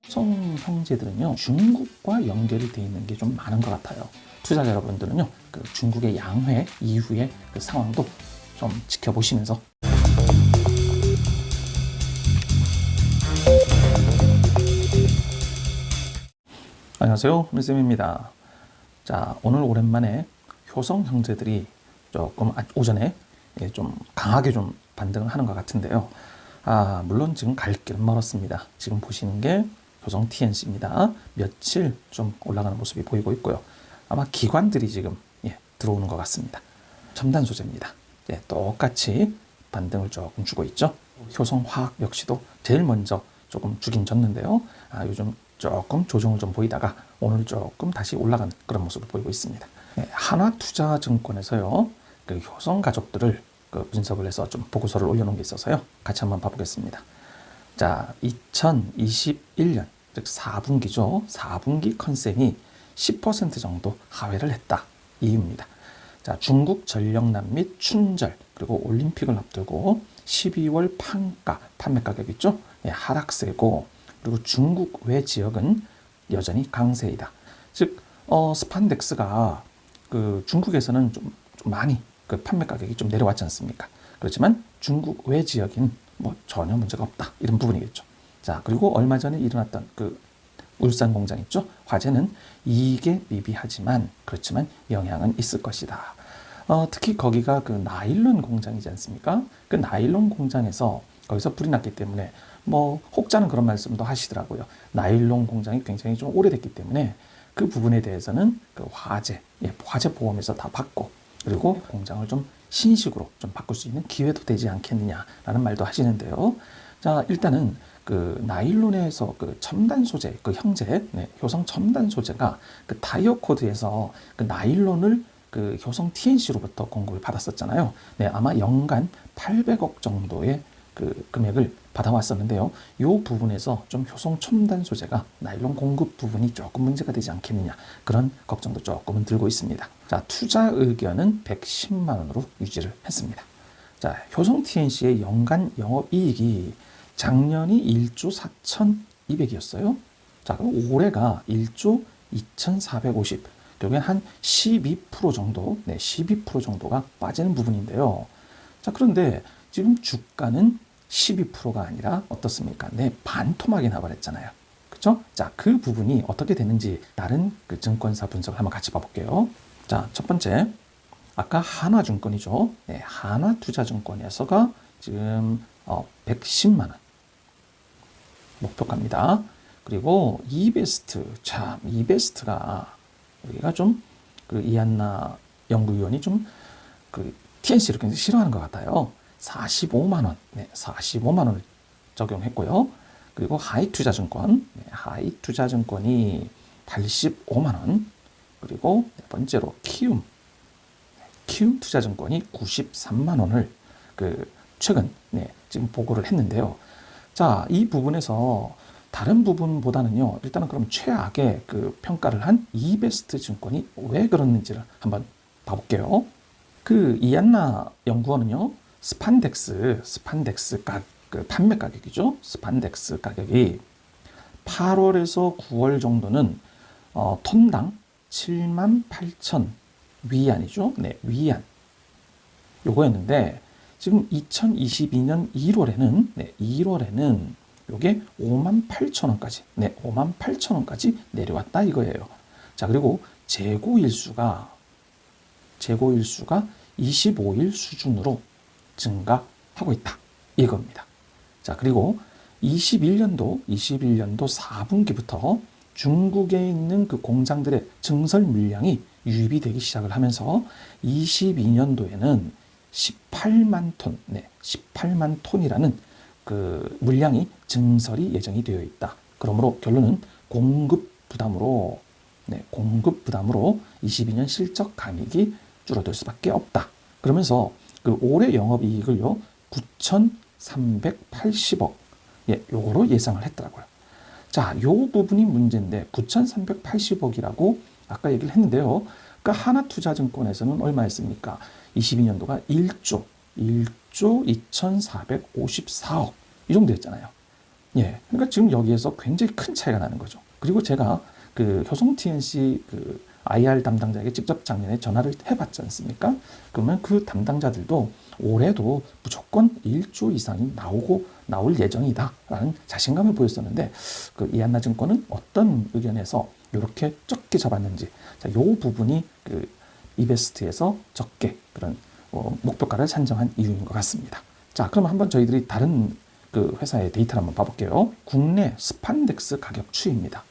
효성 형제들은요, 중국과 연결이 되어 있는 게 좀 많은 것 같아요. 투자자 여러분들은요, 그 중국의 양회 이후의 그 상황도 좀 지켜보시면서 안녕하세요, 밀쌤입니다. 자, 오늘 오랜만에 효성 형제들이 조금 오전에 좀 강하게 좀 반등을 하는 것 같은데요. 물론 지금 갈 길은 멀었습니다. 지금 보시는 게 효성 TNC입니다. 며칠 좀 올라가는 모습이 보이고 있고요. 아마 기관들이 지금 들어오는 것 같습니다. 첨단 소재입니다. 똑같이 반등을 조금 주고 있죠. 효성화학 역시도 제일 먼저 조금 주긴 줬는데요. 요즘 조금 조정을 좀 보이다가 오늘 조금 다시 올라가는 그런 모습을 보이고 있습니다. 하나투자증권에서요, 그 효성 가족들을 분석을 해서 좀 보고서를 올려놓은 게 있어서요. 같이 한번 봐보겠습니다. 자, 2021년, 즉 4분기죠. 4분기 컨센이 10% 정도 하회를 했다. 이유입니다. 자, 중국 전력난 및 춘절, 그리고 올림픽을 앞두고 12월 판매 가격 있죠? 하락세고, 그리고 중국 외 지역은 여전히 강세이다. 즉, 스판덱스가 그 중국에서는 좀 많이 그 판매 가격이 좀 내려왔지 않습니까? 그렇지만 중국 외 지역인 뭐 전혀 문제가 없다. 이런 부분이겠죠. 자, 그리고 얼마 전에 일어났던 그 울산 공장 있죠? 화재는 이익에 미비하지만 그렇지만 영향은 있을 것이다. 특히 거기가 그 나일론 공장이지 않습니까? 그 나일론 공장에서 거기서 불이 났기 때문에 뭐 혹자는 그런 말씀도 하시더라고요. 나일론 공장이 굉장히 좀 오래됐기 때문에 그 부분에 대해서는 그 화재 보험에서 다 받고, 그리고 공장을 좀 신식으로 좀 바꿀 수 있는 기회도 되지 않겠느냐라는 말도 하시는데요. 자, 일단은 그 나일론에서 그 첨단 소재, 그 형제, 효성 첨단 소재가 그 타이어 코드에서 그 나일론을 그 효성 TNC로부터 공급을 받았었잖아요. 아마 연간 800억 정도의 그 금액을 받아왔었는데요. 이 부분에서 좀 효성 첨단 소재가 나일론 공급 부분이 조금 문제가 되지 않겠느냐, 그런 걱정도 조금은 들고 있습니다. 자, 투자 의견은 110만 원으로 유지를 했습니다. 자, 효성 TNC의 연간 영업이익이 작년이 1조 4,200이었어요. 자, 그럼 올해가 1조 2,450, 결국엔 한 12% 정도, 12% 정도가 빠지는 부분인데요. 자, 그런데 지금 주가는 12%가 아니라 어떻습니까? 반토막이 나버렸잖아요. 그렇죠? 자, 그 부분이 어떻게 되는지 다른 그 증권사 분석을 한번 같이 봐볼게요. 자, 첫 번째, 아까 하나증권이죠. 하나투자증권에서가 지금 110만 원 목표가입니다. 그리고 이베스트, 참 이베스트가 여기가 좀 그 이한나 연구위원이 좀 그 TNC를 굉장히 싫어하는 것 같아요. 45만 원, 45만 원을 적용했고요. 그리고 하이투자증권, 하이투자증권이 85만 원, 그리고 네 번째로 키움 투자증권이 93만 원을 그 최근 지금 보고를 했는데요. 자, 이 부분에서 다른 부분보다는요, 일단은 그럼 최악의 그 평가를 한 이베스트 증권이 왜 그랬는지를 한번 봐볼게요. 그 이안나 연구원은요, 스판덱스 그 판매 가격이죠. 스판덱스 가격이 8월에서 9월 정도는 톤당 78,000 위안이죠. 위안. 요거였는데 지금 2022년 1월에는 요게 58,000원까지, 58,000원까지 내려왔다 이거예요. 자, 그리고 재고일수가 25일 수준으로 증가하고 있다 이겁니다. 자, 그리고 21년도 4분기부터 중국에 있는 그 공장들의 증설 물량이 유입이 되기 시작을 하면서 22년도에는 18만 톤, 18만 톤이라는 그 물량이 증설이 예정이 되어 있다. 그러므로 결론은 공급 부담으로 22년 실적 감익이 줄어들 수밖에 없다. 그러면서 그 올해 영업이익을요 9,380억 요거로 예상을 했더라고요. 자, 요 부분이 문제인데 9,380억이라고 아까 얘기를 했는데요. 그러니까 하나투자증권에서는 얼마였습니까? 22년도가 1조 2,454억 이 정도 였잖아요. 예. 그러니까 지금 여기에서 굉장히 큰 차이가 나는 거죠. 그리고 제가 그 효성 TNC 그 IR 담당자에게 직접 작년에 전화를 해봤지 않습니까? 그러면 그 담당자들도 올해도 무조건 1조 이상이 나올 예정이다라는 자신감을 보였었는데 그 이한나증권은 어떤 의견에서 이렇게 적게 잡았는지, 자, 요 부분이 그 이베스트에서 적게 그런 목표가를 산정한 이유인 것 같습니다. 자, 그럼 한번 저희들이 다른 그 회사의 데이터를 한번 봐볼게요. 국내 스판덱스 가격 추이입니다.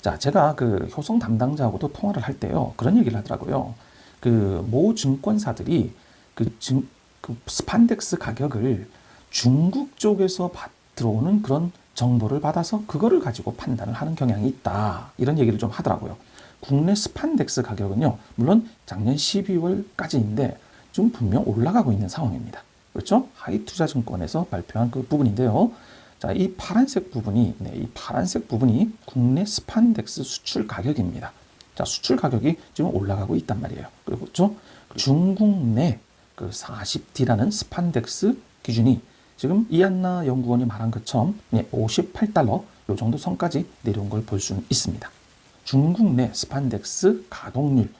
자, 제가 그 효성 담당자하고도 통화를 할 때요, 그런 얘기를 하더라고요. 그 모 증권사들이 그 스판덱스 가격을 중국 쪽에서 들어오는 그런 정보를 받아서 그거를 가지고 판단을 하는 경향이 있다. 이런 얘기를 좀 하더라고요. 국내 스판덱스 가격은요, 물론 작년 12월까지인데 좀 분명 올라가고 있는 상황입니다. 그렇죠? 하이투자증권에서 발표한 그 부분인데요. 자, 이 파란색 부분이, 이 파란색 부분이 국내 스판덱스 수출 가격입니다. 자, 수출 가격이 지금 올라가고 있단 말이에요. 그리고 그렇죠? 중국 내 그 40D라는 스판덱스 기준이 지금 이한나 연구원이 말한 것처럼 58달러 요 정도 선까지 내려온 걸 볼 수는 있습니다. 중국 내 스판덱스 가동률,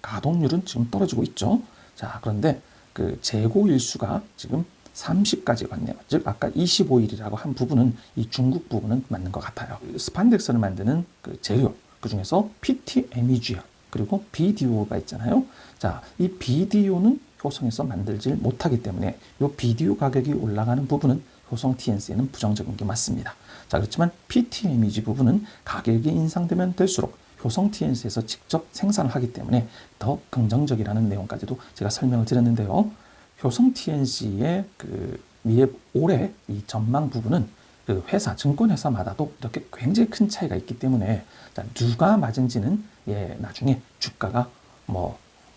가동률은 지금 떨어지고 있죠. 자, 그런데 그 재고 일수가 지금 30까지 갔네요. 즉 아까 25일이라고 한 부분은 이 중국 부분은 맞는 것 같아요. 스판덱스를 만드는 그 재료, 그 중에서 PT, MEG 그리고 BDO가 있잖아요. 자, 이 BDO는 효성에서 만들질 못하기 때문에 이 BDO 가격이 올라가는 부분은 효성 TNC에는 부정적인 게 맞습니다. 자, 그렇지만 PT, MEG 부분은 가격이 인상되면 될수록 효성 TNC에서 직접 생산을 하기 때문에 더 긍정적이라는 내용까지도 제가 설명을 드렸는데요. 효성 TNC의 그 올해 이 전망 부분은 그 회사, 증권회사마다도 이렇게 굉장히 큰 차이가 있기 때문에 자, 누가 맞은지는 나중에 주가가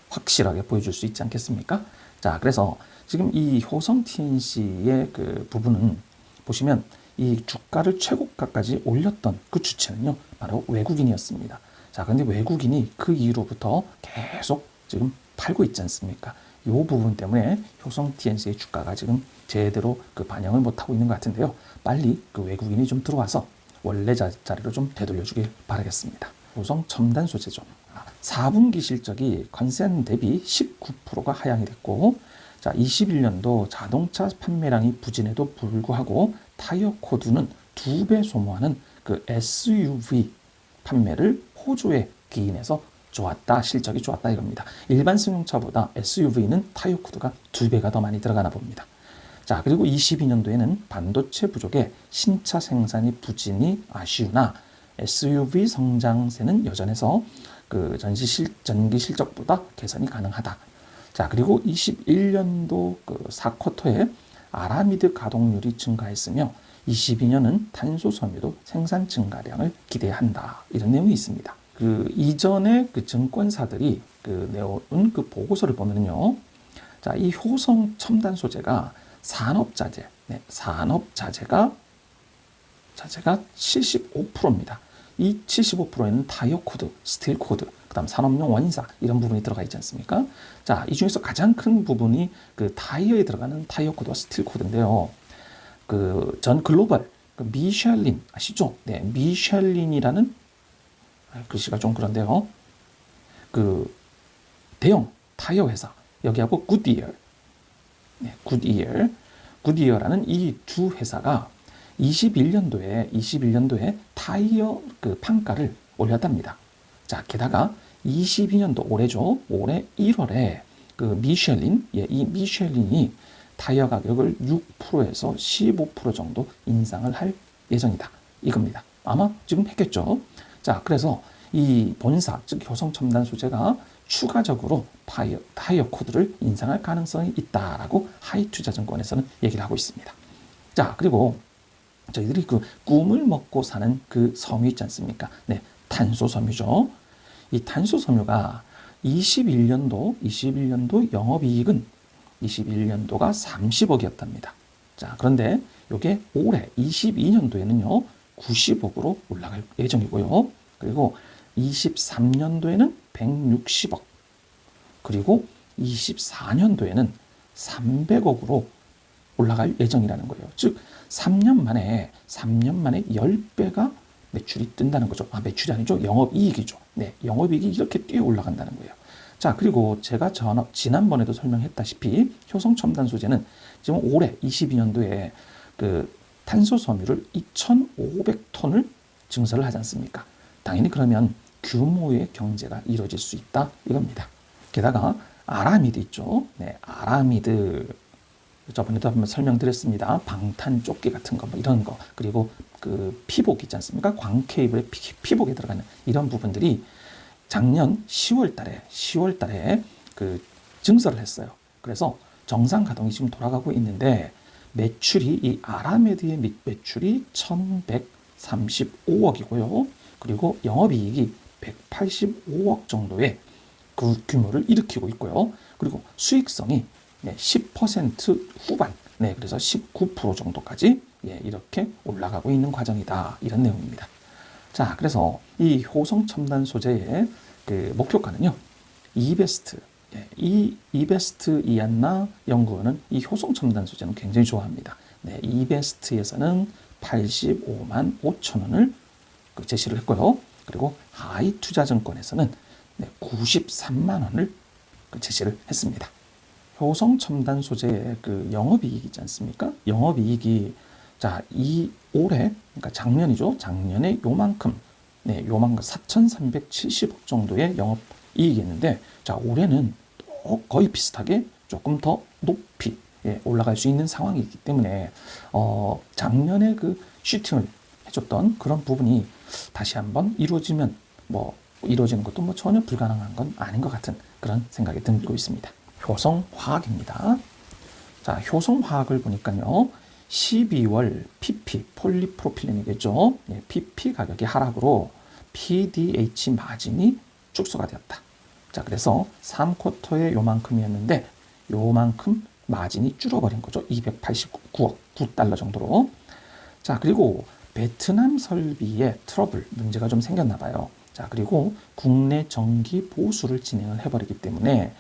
확실하게 보여줄 수 있지 않겠습니까? 자, 그래서 지금 이 효성 TNC의 그 부분은 보시면 이 주가를 최고가까지 올렸던 그 주체는요, 바로 외국인이었습니다. 자, 근데 외국인이 그 이후로부터 계속 지금 팔고 있지 않습니까? 이 부분 때문에 효성 TNC의 주가가 지금 제대로 그 반영을 못하고 있는 것 같은데요. 빨리 그 외국인이 좀 들어와서 원래 자리로 좀 되돌려주길 바라겠습니다. 효성 첨단 소재죠. 4분기 실적이 컨센 대비 19%가 하향이 됐고, 자, 21년도 자동차 판매량이 부진에도 불구하고 타이어 코드는 2배 소모하는 그 SUV 판매를 호조에 기인해서 좋았다, 실적이 좋았다 이겁니다. 일반 승용차보다 SUV는 타이어 코드가 2배가 더 많이 들어가나 봅니다. 자, 그리고 22년도에는 반도체 부족에 신차 생산이 부진이 아쉬우나 SUV 성장세는 여전해서 그 전기 실적보다 개선이 가능하다. 자, 그리고 21년도 그 4쿼터에 아라미드 가동률이 증가했으며 22년은 탄소 섬유도 생산 증가량을 기대한다. 이런 내용이 있습니다. 그 이전에 그 증권사들이 그 내온 그 보고서를 보면요. 자, 이 효성 첨단 소재가 산업자재가 75%입니다. 이 75%에는 타이어 코드, 스틸 코드, 그다음 산업용 원사 이런 부분이 들어가 있지 않습니까? 자, 이 중에서 가장 큰 부분이 그 타이어에 들어가는 타이어 코드와 스틸 코드인데요. 그 전 글로벌 그 미셸린 아시죠? 네, 미셸린이라는 글씨가 좀 그런데요. 그 대형 타이어 회사 여기하고 굿이어라는 이 두 회사가 21년도에 타이어 그 판가를 올렸답니다. 자, 게다가 22년도 올해죠. 올해 1월에 그 미셸린, 이 미셸린이 타이어 가격을 6%에서 15% 정도 인상을 할 예정이다. 이겁니다. 아마 지금 했겠죠. 자, 그래서 이 본사, 즉 효성첨단 소재가 추가적으로 타이어 코드를 인상할 가능성이 있다라고 하이투자증권에서는 얘기를 하고 있습니다. 자, 그리고 저희들이 그 꿈을 먹고 사는 그 섬유 있지 않습니까? 네, 탄소 섬유죠. 이 탄소 섬유가 21년도 영업이익은 21년도가 30억이었답니다. 자, 그런데 이게 올해 22년도에는요 90억으로 올라갈 예정이고요. 그리고 23년도에는 160억, 그리고 24년도에는 300억으로 올라갈 예정이라는 거예요. 즉 3년 만에 10배가 매출이 뜬다는 거죠. 매출이 아니죠. 영업이익이죠. 네, 영업이익이 이렇게 뛰어 올라간다는 거예요. 자, 그리고 제가 지난번에도 설명했다시피 효성첨단 소재는 지금 올해 22년도에 그 탄소 섬유를 2,500톤을 증설을 하지 않습니까? 당연히 그러면 규모의 경제가 이루어질 수 있다 이겁니다. 게다가 아라미드 있죠. 네, 아라미드 저번에도 한번 설명드렸습니다. 방탄 조끼 같은 거, 뭐 이런 거, 그리고 그 피복 있지 않습니까? 광 케이블의 피복에 들어가는 이런 부분들이 작년 10월 달에 그 증설을 했어요. 그래서 정상 가동이 지금 돌아가고 있는데 매출이 이 아라메드의 매출이 1,135억이고요. 그리고 영업이익이 185억 정도의 그 규모를 일으키고 있고요. 그리고 수익성이 10% 후반, 그래서 19% 정도까지 이렇게 올라가고 있는 과정이다. 이런 내용입니다. 자, 그래서 이 효성 첨단 소재의 그 목표가는요, 이베스트, 이 이베스트 이안나 연구원은 이 효성 첨단 소재는 굉장히 좋아합니다. 이베스트에서는 85만 5천 원을 제시를 했고요. 그리고 하이투자증권에서는 93만 원을 제시를 했습니다. 효성 첨단 소재의 그 영업이익 있지 않습니까? 영업이익이 자, 이 올해, 그러니까 작년이죠. 작년에 요만큼 4,370억 정도의 영업이익이었는데, 자, 올해는 거의 비슷하게 조금 더 높이 올라갈 수 있는 상황이기 때문에 작년에 그 슈팅을 해줬던 그런 부분이 다시 한번 이루어지면 이루어지는 것도 전혀 불가능한 건 아닌 것 같은 그런 생각이 들고 있습니다. 효성화학입니다. 자, 효성화학을 보니까요, 12월 PP 폴리프로필렌이겠죠. PP 가격이 하락으로 PDH 마진이 축소가 되었다. 자, 그래서 3쿼터에 요만큼이었는데 요만큼 마진이 줄어버린 거죠. 289억 9달러 정도로. 자, 그리고 베트남 설비에 트러블 문제가 좀 생겼나 봐요. 자, 그리고 국내 정기 보수를 진행을 해버리기 때문에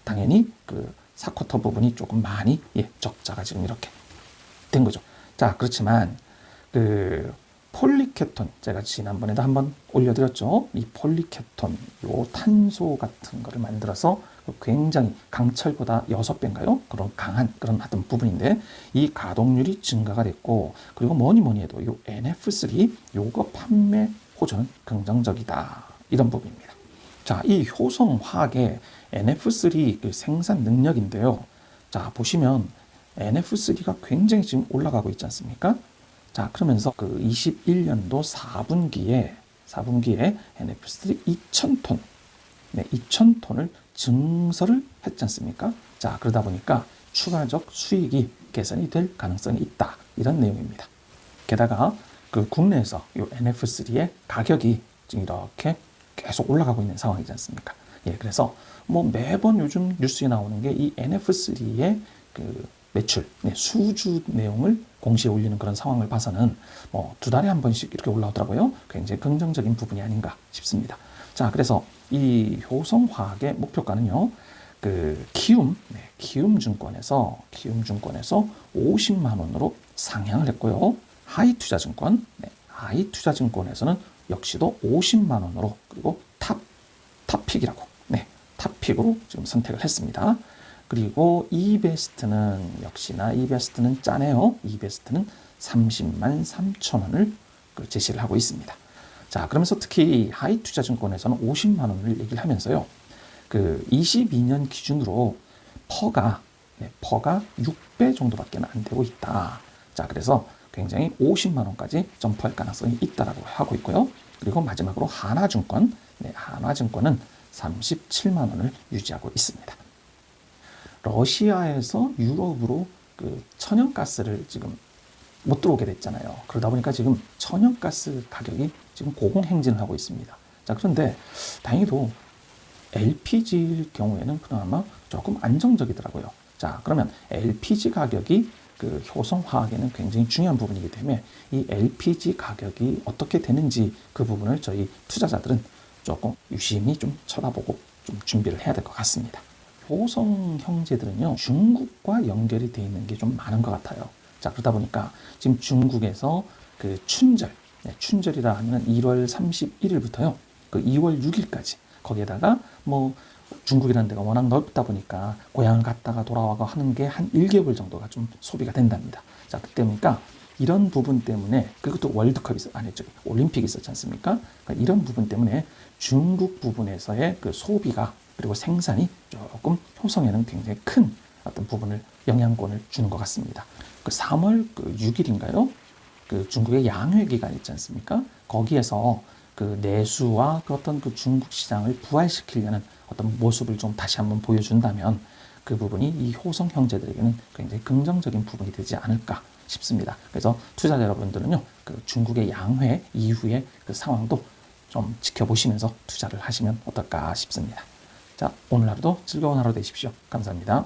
당연히 그 4쿼터 부분이 조금 많이 적자가 지금 이렇게 된 거죠. 자, 그렇지만 그 폴리케톤 제가 지난번에도 한번 올려드렸죠. 이 폴리케톤 요 탄소 같은 거를 만들어서 굉장히 강철보다 6배인가요? 그런 강한 그런 어떤 부분인데 이 가동률이 증가가 됐고, 그리고 뭐니 해도 요 NF3 요거 판매 호조는 긍정적이다. 이런 부분입니다. 자, 이 효성화학의 NF3 그 생산 능력인데요. 자, 보시면 NF3가 굉장히 지금 올라가고 있지 않습니까? 자, 그러면서 그 21년도 4분기에 NF3 2,000톤, 2,000톤을 증설을 했지 않습니까? 자, 그러다 보니까 추가적 수익이 개선이 될 가능성이 있다. 이런 내용입니다. 게다가 그 국내에서 이 NF3의 가격이 지금 이렇게 계속 올라가고 있는 상황이지 않습니까? 그래서 매번 요즘 뉴스에 나오는 게 이 NF3의 그 매출, 수주 내용을 공시에 올리는 그런 상황을 봐서는 2달에 한 번씩 이렇게 올라오더라고요. 굉장히 긍정적인 부분이 아닌가 싶습니다. 자, 그래서 이 효성화학의 목표가는요, 그 키움증권에서 50만 원으로 상향을 했고요. 하이투자증권에서는 역시도 50만 원으로, 그리고 탑픽이라고, 탑픽으로 지금 선택을 했습니다. 그리고 이베스트는 역시나 이베스트는 짜네요. 이베스트는 30만 3천 원을 제시를 하고 있습니다. 자, 그러면서 특히 하이투자증권에서는 50만 원을 얘기를 하면서요, 그 22년 기준으로 퍼가 6배 정도밖에 안 되고 있다. 자, 그래서 굉장히 50만 원까지 점프할 가능성이 있다라고 하고 있고요. 그리고 마지막으로 하나증권은 37만 원을 유지하고 있습니다. 러시아에서 유럽으로 그 천연가스를 지금 못 들어오게 됐잖아요. 그러다 보니까 지금 천연가스 가격이 지금 고공행진을 하고 있습니다. 자, 그런데 다행히도 LPG일 경우에는 그나마 조금 안정적이더라고요. 자, 그러면 LPG 가격이 그 효성화학에는 굉장히 중요한 부분이기 때문에 이 LPG 가격이 어떻게 되는지 그 부분을 저희 투자자들은 조금 유심히 좀 쳐다보고 좀 준비를 해야 될 것 같습니다. 효성 형제들은요, 중국과 연결이 되어 있는 게 좀 많은 것 같아요. 자, 그러다 보니까 지금 중국에서 그 춘절이라 하면 1월 31일부터요. 그 2월 6일까지 거기에다가 뭐 중국이라는 데가 워낙 넓다 보니까 고향을 갔다가 돌아와가 하는 게 한 1개월 정도가 좀 소비가 된답니다. 자, 그때 보니까 이런 부분 때문에, 그리고 또 월드컵이 아니죠, 올림픽이 있었지 않습니까? 그러니까 이런 부분 때문에 중국 부분에서의 그 소비가 그리고 생산이 조금 효성에는 굉장히 큰 어떤 부분을 영향권을 주는 것 같습니다. 그 3월 그 6일인가요? 그 중국의 양회 기간 있지 않습니까? 거기에서 그 내수와 그 어떤 그 중국 시장을 부활시키려는 어떤 모습을 좀 다시 한번 보여준다면 그 부분이 이 효성 형제들에게는 굉장히 긍정적인 부분이 되지 않을까 싶습니다. 그래서 투자자 여러분들은요, 그 중국의 양회 이후의 그 상황도 좀 지켜보시면서 투자를 하시면 어떨까 싶습니다. 자, 오늘 하루도 즐거운 하루 되십시오. 감사합니다.